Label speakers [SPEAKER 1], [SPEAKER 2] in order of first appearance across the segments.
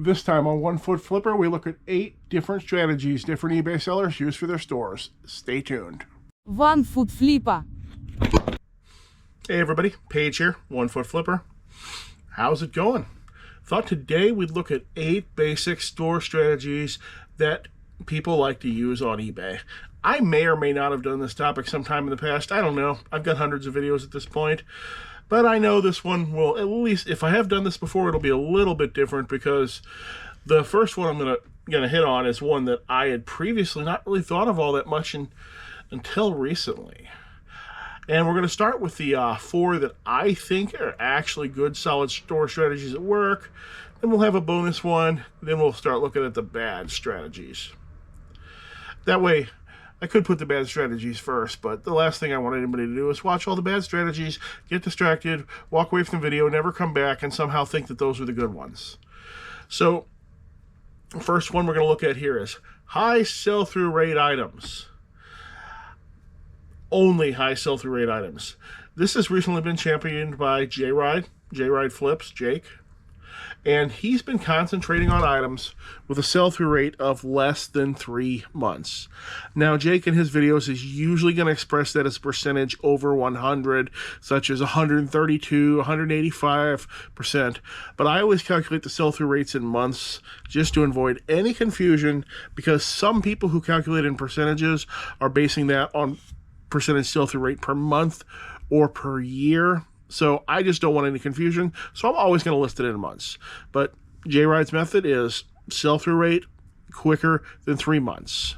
[SPEAKER 1] This time on One Foot Flipper, we look at 8 different strategies different eBay sellers use for their stores. Stay tuned.
[SPEAKER 2] One Foot Flipper.
[SPEAKER 1] Hey everybody, Paige here, One Foot Flipper. How's it going? Thought today we'd look at 8 basic store strategies that people like to use on eBay. I may or may not have done this topic sometime in the past. I don't know. I've got hundreds of videos at this point. But I know this one will, at least, if I have done this before, it'll be a little bit different because the first one I'm gonna hit on is one that I had previously not really thought of all that much until recently. And we're going to start with the 4 that I think are actually good, solid store strategies at work. Then we'll have a bonus one. Then we'll start looking at the bad strategies. That way, I could put the bad strategies first, but the last thing I want anybody to do is watch all the bad strategies, get distracted, walk away from the video, never come back, and somehow think that those were the good ones. So, the first one we're going to look at here is high sell-through rate items. Only high sell-through rate items. This has recently been championed by J-Ride Flips, Jake. And he's been concentrating on items with a sell-through rate of less than 3 months. Now, Jake in his videos is usually going to express that as a percentage over 100, such as 132, 185%. But I always calculate the sell-through rates in months just to avoid any confusion, because some people who calculate in percentages are basing that on percentage sell-through rate per month or per year. So I just don't want any confusion. So I'm always going to list it in months. But J-Ride's method is sell-through rate quicker than 3 months.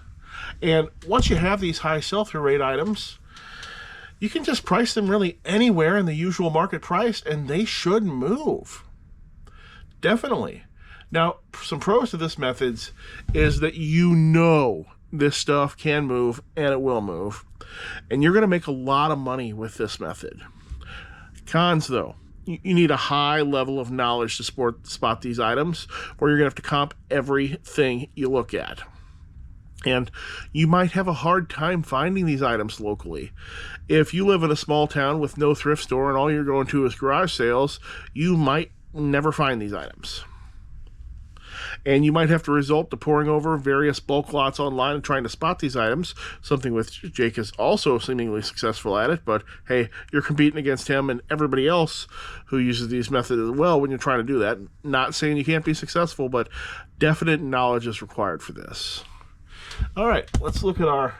[SPEAKER 1] And once you have these high sell-through rate items, you can just price them really anywhere in the usual market price, and they should move. Definitely. Now, some pros to this method is that you know this stuff can move, and it will move. And you're going to make a lot of money with this method. Cons, though, you need a high level of knowledge to spot these items, or you're going to have to comp everything you look at. And you might have a hard time finding these items locally. If you live in a small town with no thrift store and all you're going to is garage sales, you might never find these items. And you might have to resort to pouring over various bulk lots online and trying to spot these items, something which Jake is also seemingly successful at it, but hey, you're competing against him and everybody else who uses these methods as well when you're trying to do that. Not saying you can't be successful, but definite knowledge is required for this. All right, let's look at our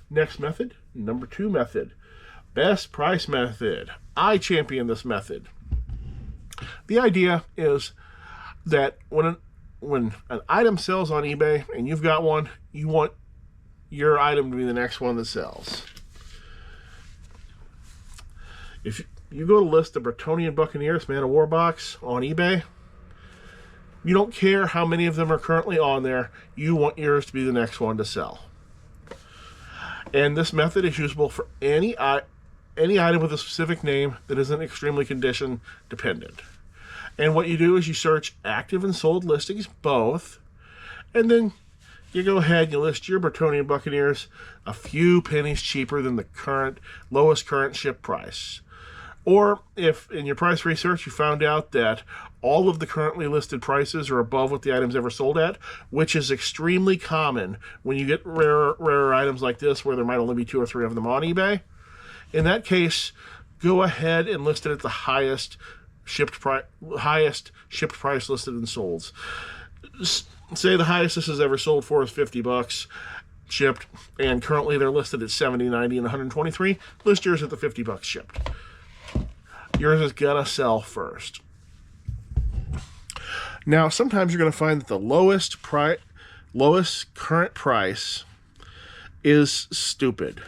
[SPEAKER 1] next method, number 2 method, best price method. I champion this method. The idea is that when an item sells on eBay and you've got one, you want your item to be the next one that sells. If you go to list the Bretonian Buccaneers Man of War box on eBay, you don't care how many of them are currently on there, you want yours to be the next one to sell. And this method is usable for any item with a specific name that isn't extremely condition dependent. And what you do is you search active and sold listings, both, and then you go ahead and you list your Bretonian Buccaneers a few pennies cheaper than the lowest current ship price. Or if in your price research you found out that all of the currently listed prices are above what the item's ever sold at, which is extremely common when you get rarer items like this where there might only be 2 or 3 of them on eBay, in that case, go ahead and list it at the highest shipped price listed and sold. Say the highest this has ever sold for is $50 shipped, and currently they're listed at $70, $90, and $123. List yours at the $50 shipped. Yours is gonna sell first. Now, sometimes you're gonna find that the lowest current price is stupid.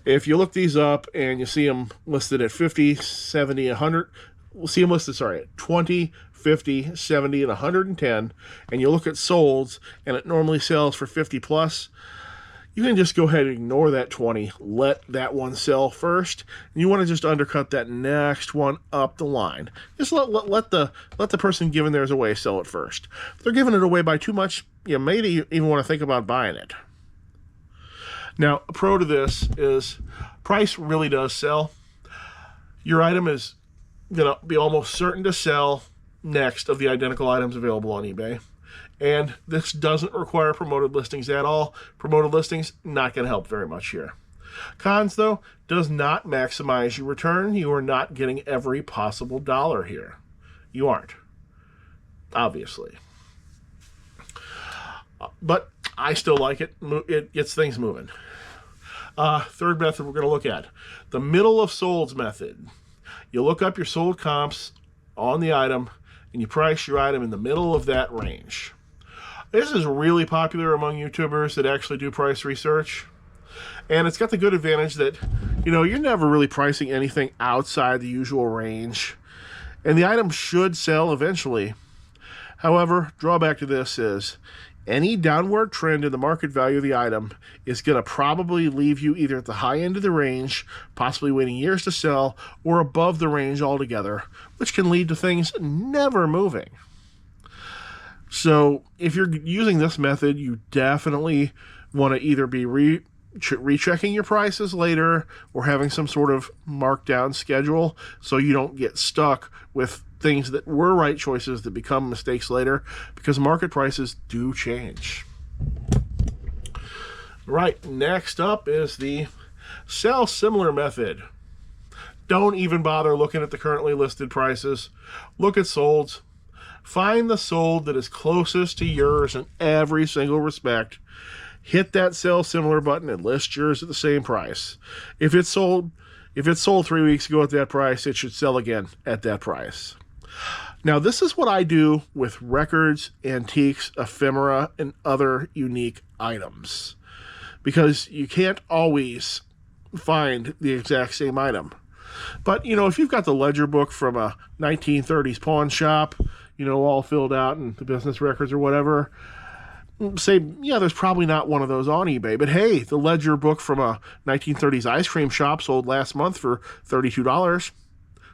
[SPEAKER 1] If you look these up and you see them listed at 50, 70, 100. We'll see them listed, at 20, 50, 70, and 110, and you look at solds, and it normally sells for 50 plus, you can just go ahead and ignore that 20, let that one sell first, and you want to just undercut that next one up the line. Just let the person giving theirs away sell it first. If they're giving it away by too much, you may even want to think about buying it. Now, a pro to this is price really does sell. Your item is going to be almost certain to sell next of the identical items available on eBay. And this doesn't require promoted listings at all. Promoted listings, not going to help very much here. Cons, though, does not maximize your return. You are not getting every possible dollar here. You aren't, obviously. But I still like it. It gets things moving. Third method we're going to look at, the middle of solds method. You look up your sold comps on the item, and you price your item in the middle of that range. This is really popular among YouTubers that actually do price research. And it's got the good advantage that, you're never really pricing anything outside the usual range. And the item should sell eventually. However, drawback to this is any downward trend in the market value of the item is going to probably leave you either at the high end of the range, possibly waiting years to sell, or above the range altogether, which can lead to things never moving. So if you're using this method, you definitely want to either be rechecking your prices later or having some sort of markdown schedule so you don't get stuck with things that were right choices that become mistakes later, because market prices do change. Right, next up is the sell similar method. Don't even bother looking at the currently listed prices. Look at solds. Find the sold that is closest to yours in every single respect. Hit that sell similar button and list yours at the same price. If it sold 3 weeks ago at that price, it should sell again at that price. Now, this is what I do with records, antiques, ephemera, and other unique items, because you can't always find the exact same item. But, if you've got the ledger book from a 1930s pawn shop, all filled out in the business records or whatever, say, there's probably not one of those on eBay. But hey, the ledger book from a 1930s ice cream shop sold last month for $32.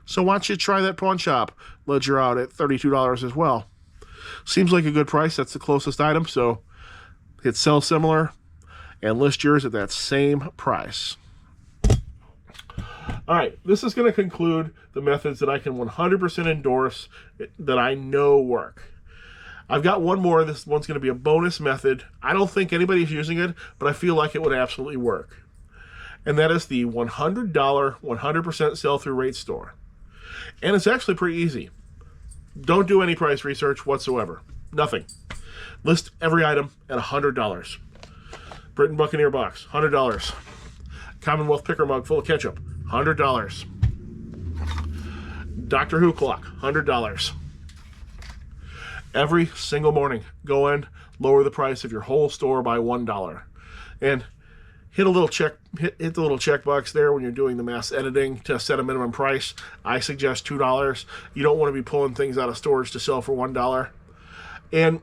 [SPEAKER 1] So why don't you try that pawn shop ledger out at $32 as well? Seems like a good price. That's the closest item. So hit sell similar and list yours at that same price. All right, this is going to conclude the methods that I can 100% endorse that I know work. I've got one more. This one's going to be a bonus method. I don't think anybody's using it, but I feel like it would absolutely work. And that is the $100 100% sell-through rate store. And it's actually pretty easy. Don't do any price research whatsoever. Nothing. List every item at $100. Britain Buccaneer box, $100. Commonwealth picker mug full of ketchup, $100. Doctor Who clock, $100. Every single morning, go in, lower the price of your whole store by $1. And hit the little checkbox there when you're doing the mass editing to set a minimum price. I suggest $2. You don't want to be pulling things out of storage to sell for $1. And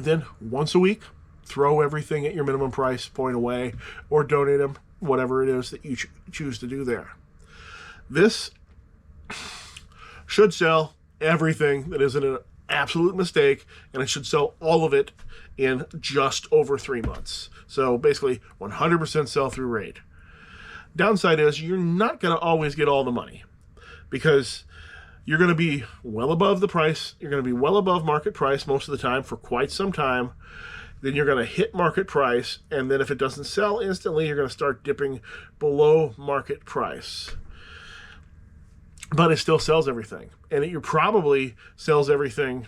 [SPEAKER 1] then once a week, throw everything at your minimum price point away or donate them, whatever it is that you choose to do there. This should sell everything that isn't an absolute mistake, and it should sell all of it in just over 3 months. So basically 100% sell-through rate. Downside is you're not going to always get all the money because you're going to be well above the price. You're going to be well above market price most of the time for quite some time. Then you're going to hit market price, and then if it doesn't sell instantly, you're going to start dipping below market price. But it still sells everything. And it probably sells everything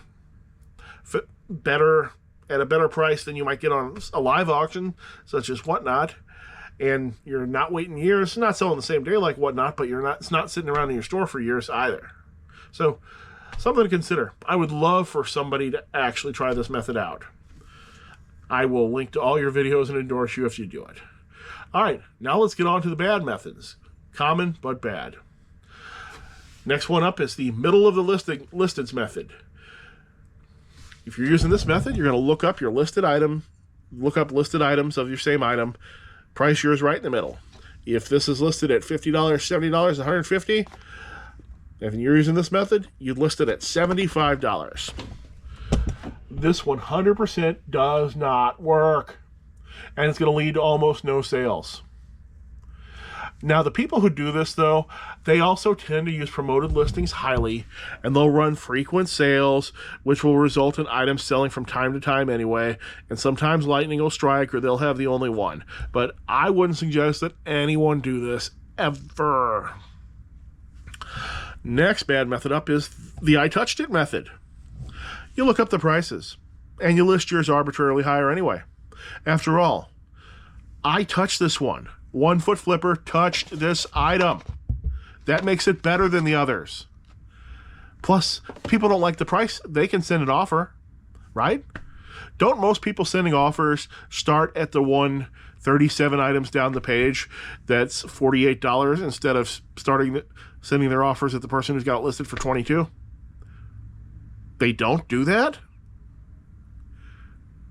[SPEAKER 1] better at a better price than you might get on a live auction, such as Whatnot. And you're not waiting years. It's not selling the same day like Whatnot, but it's not sitting around in your store for years either. So something to consider. I would love for somebody to actually try this method out. I will link to all your videos and endorse you if you do it. All right, now let's get on to the bad methods. Common, but bad. Next one up is the middle of the listeds method. If you're using this method, you're going to look up your listed item, look up listed items of your same item, price yours right in the middle. If this is listed at $50, $70, $150, if you're using this method, you'd list it at $75. This 100% does not work, and it's going to lead to almost no sales. Now, the people who do this, though, they also tend to use promoted listings highly, and they'll run frequent sales, which will result in items selling from time to time anyway, and sometimes lightning will strike or they'll have the only one. But I wouldn't suggest that anyone do this ever. Next bad method up is the I touched it method. You look up the prices, and you list yours arbitrarily higher anyway. After all, I touched this one. 1 Foot Flipper touched this item. That makes it better than the others. Plus, people don't like the price. They can send an offer, right? Don't most people sending offers start at the 137 items down the page that's $48 instead of sending their offers at the person who's got it listed for $22? They don't do that?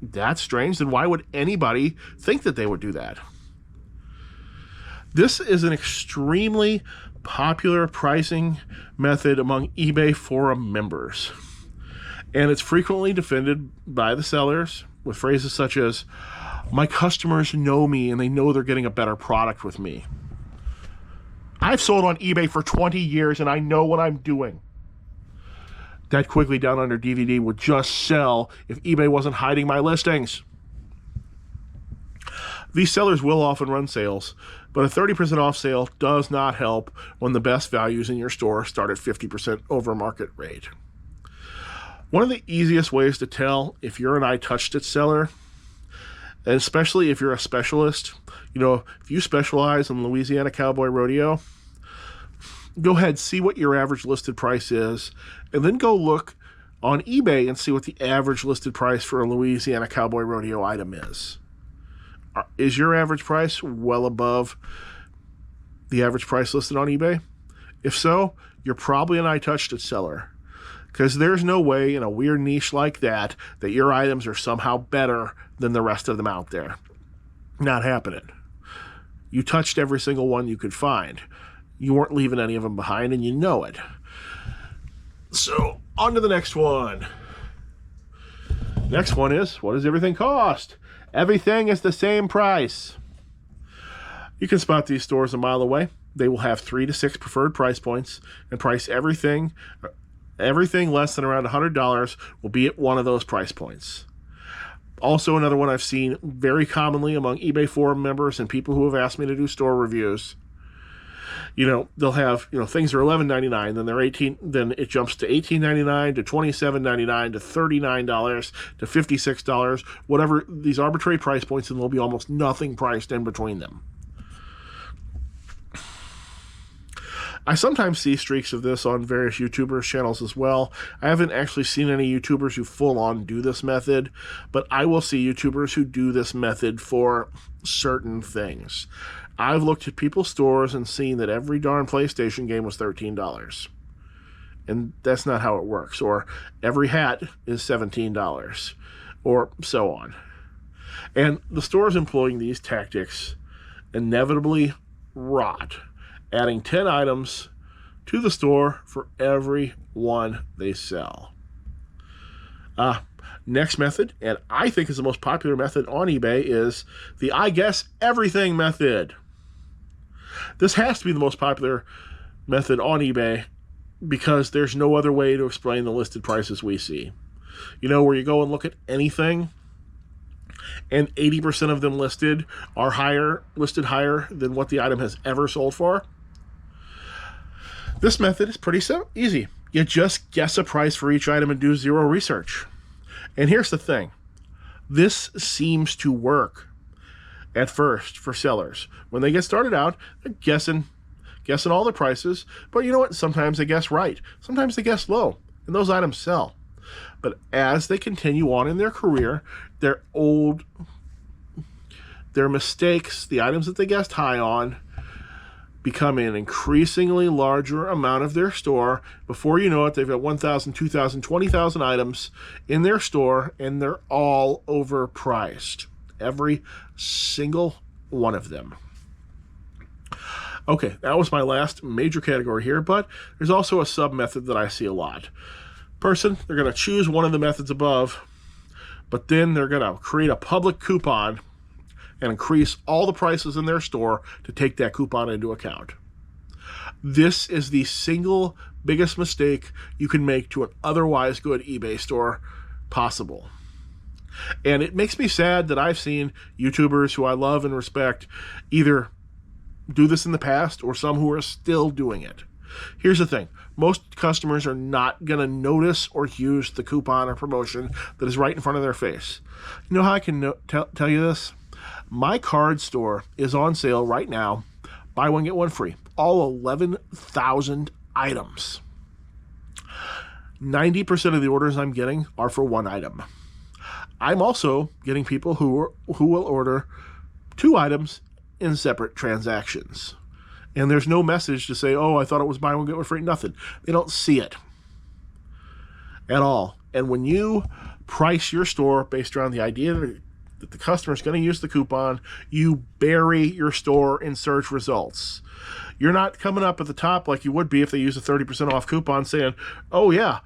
[SPEAKER 1] That's strange. Then why would anybody think that they would do that? This is an extremely popular pricing method among eBay forum members. And it's frequently defended by the sellers with phrases such as, "My customers know me and they know they're getting a better product with me. I've sold on eBay for 20 years and I know what I'm doing." That Quickly Down Under DVD would just sell if eBay wasn't hiding my listings. These sellers will often run sales, but a 30% off sale does not help when the best values in your store start at 50% over market rate. One of the easiest ways to tell if you're an I touched it seller, and especially if you're a specialist, if you specialize in Louisiana Cowboy Rodeo, go ahead, see what your average listed price is, and then go look on eBay and see what the average listed price for a Louisiana Cowboy Rodeo item is. Is your average price well above the average price listed on eBay? If so, you're probably an I touched it seller, because there's no way in a weird niche like that your items are somehow better than the rest of them out there. Not happening. You touched every single one you could find. You weren't leaving any of them behind, and you know it. So, on to the next one. Next one is, what does everything cost? Everything is the same price. You can spot these stores a mile away. They will have 3 to 6 preferred price points and price everything less than around $100 will be at one of those price points. Also, another one I've seen very commonly among eBay forum members and people who have asked me to do store reviews. They'll have, things are $11.99, then they're then it jumps to $18.99 to $27.99 to $39 to $56, whatever, these arbitrary price points, and there'll be almost nothing priced in between them. I sometimes see streaks of this on various YouTubers' channels as well. I haven't actually seen any YouTubers who full-on do this method, but I will see YouTubers who do this method for certain things. I've looked at people's stores and seen that every darn PlayStation game was $13. And that's not how it works. Or every hat is $17. Or so on. And the stores employing these tactics inevitably rot, adding 10 items to the store for every one they sell. Next method, and I think is the most popular method on eBay, is the I guess everything method. This has to be the most popular method on eBay because there's no other way to explain the listed prices we see. Where you go and look at anything and 80% of them listed listed higher than what the item has ever sold for. This method is pretty easy. You just guess a price for each item and do zero research. And here's the thing. This seems to work at first for sellers. When they get started out, they're guessing all the prices, but you know what? Sometimes they guess right. Sometimes they guess low, and those items sell. But as they continue on in their career, their mistakes, the items that they guessed high on, become an increasingly larger amount of their store. Before you know it, they've got 1,000, 2,000, 20,000 items in their store, and they're all overpriced. Every single one of them. Okay, that was my last major category here, but there's also a sub-method that I see a lot. They're going to choose one of the methods above, but then they're going to create a public coupon and increase all the prices in their store to take that coupon into account. This is the single biggest mistake you can make to an otherwise good eBay store possible. And it makes me sad that I've seen YouTubers who I love and respect either do this in the past or some who are still doing it. Here's the thing. Most customers are not going to notice or use the coupon or promotion that is right in front of their face. You know how I can tell you this? My card store is on sale right now. Buy one, get one free. All 11,000 items. 90% of the orders I'm getting are for one item. I'm also getting people who will order 2 items in separate transactions. And there's no message to say, oh, I thought it was buy one, get one free. Nothing. They don't see it at all. And when you price your store based around the idea that the customer is going to use the coupon, you bury your store in search results. You're not coming up at the top like you would be if they use a 30% off coupon saying, oh yeah,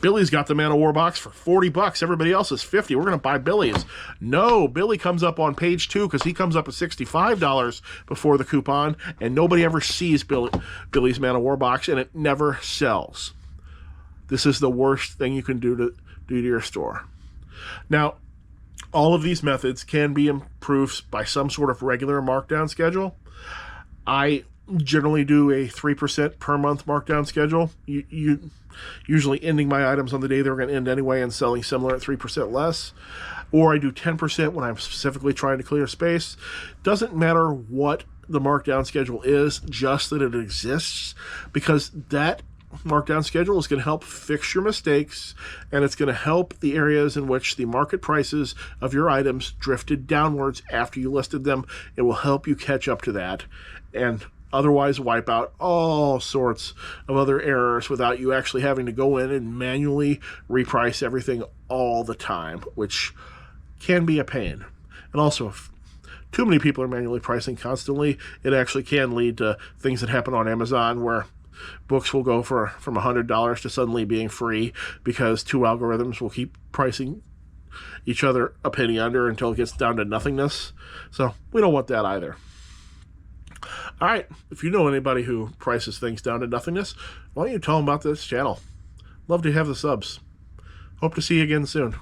[SPEAKER 1] Billy's got the Man of War box for $40. Everybody else is $50. We're going to buy Billy's. No, Billy comes up on page 2 because he comes up at $65 before the coupon, and nobody ever sees Billy's Man of War box, and it never sells. This is the worst thing you can do to your store. Now, all of these methods can be improved by some sort of regular markdown schedule. I generally do a 3% per month markdown schedule. You usually ending my items on the day they're going to end anyway and selling similar at 3% less. Or I do 10% when I'm specifically trying to clear space. Doesn't matter what the markdown schedule is, just that it exists, because that markdown schedule is going to help fix your mistakes, and it's going to help the areas in which the market prices of your items drifted downwards after you listed them. It will help you catch up to that and otherwise wipe out all sorts of other errors without you actually having to go in and manually reprice everything all the time, which can be a pain. And also, if too many people are manually pricing constantly, it actually can lead to things that happen on Amazon where books will go from $100 to suddenly being free because 2 algorithms will keep pricing each other a penny under until it gets down to nothingness. So we don't want that either. All right, if you know anybody who prices things down to nothingness, why don't you tell them about this channel? Love to have the subs. Hope to see you again soon.